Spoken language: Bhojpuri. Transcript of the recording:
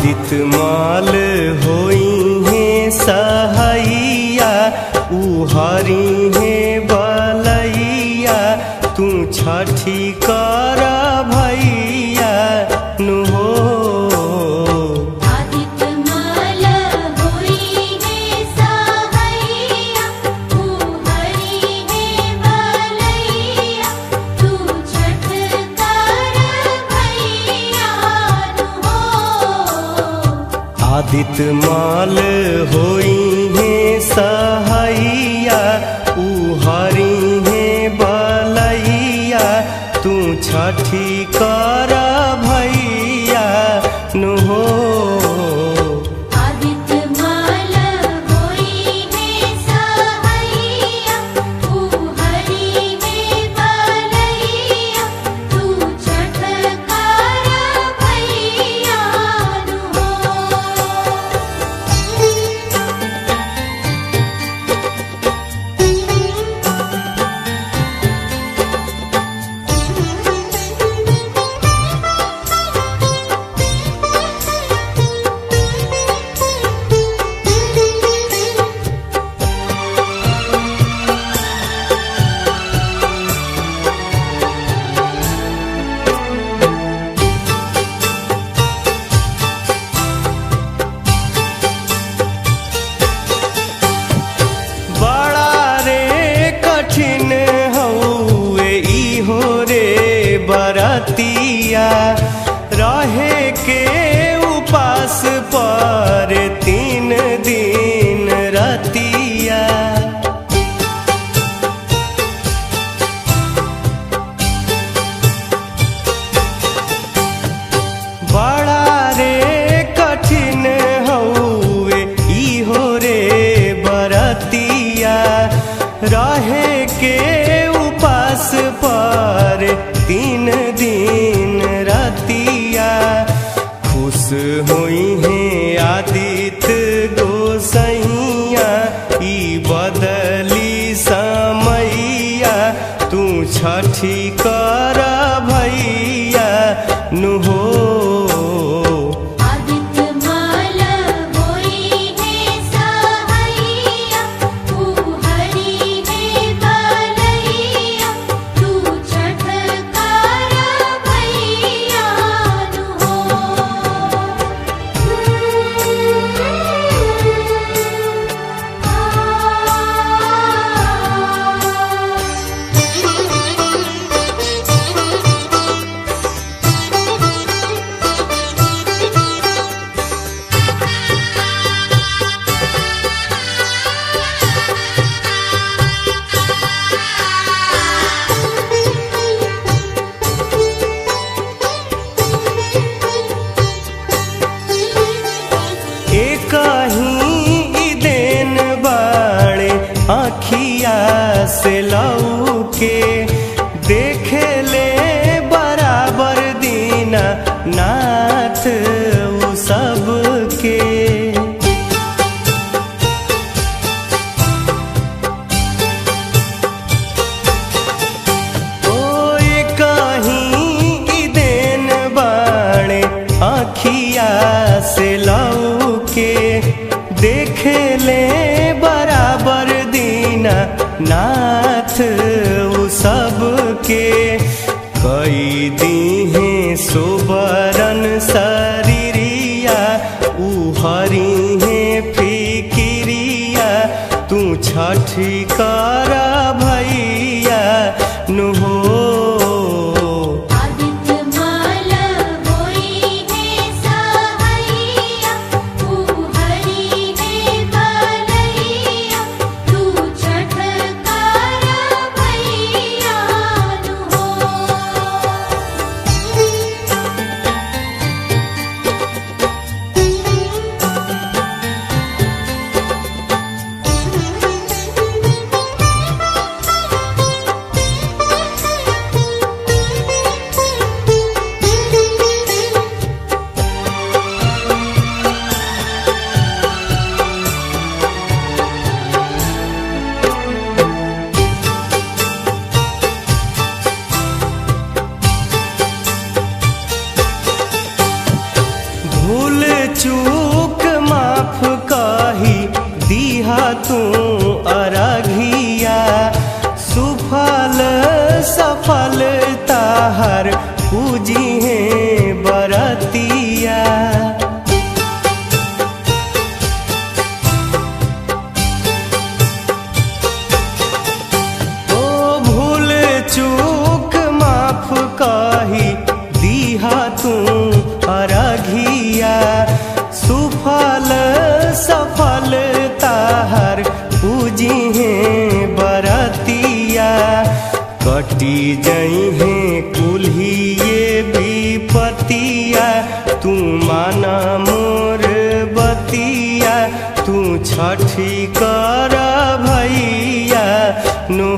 आदित्य माल होई है सहैया उहारी है बलैया तू छठी कर भैया नु हो। आदित्य माल होई है सहैया उहारी है बलैया तू छठ कर भैया नु हो। आदित्य माल होई है सहैया उहारी है बलैया तू छठी कर भैया नु हो। आदित्य माल होई है सहैया उहारी है बलैया तू छठ कर भैया नु हो। बड़ा रे कठिन हउए इहो रे बरतिया रहे के उपास पर 3 दिन रतिया। बड़ा रे कठिन हउए इहो रे बरतिया रहे के उपास पर 3 दिन रतिया। खुश हुई है आदित्य गोसैया ई बदली समैया तू छठी कर भैया नु हो। आदित्य माल होई है सहैया उहारी है बलैया तू छठ कर भैया नु एक ही देन बाड़े आखिया से लौके देखे ले बराबर दीना नाथ उ सबके। ओ एक ही देन बाड़े आखिया से लौके देखे ले बराबर दीना नाथ उ सबके। कई दीहे सुबरन शरीरिया उहरी है फिकिरिया तू छठी कर भैया नु हो। आदित्य माल होई है सहैया उहारी है बलैया तू छठ कर भैया नु हो। तू अरघिया सुफल सफल ताहर पूजी है बरतिया कटी जई है कुल्हिए विपतिया तू माना मोर बतिया तू छठी कर भैया नु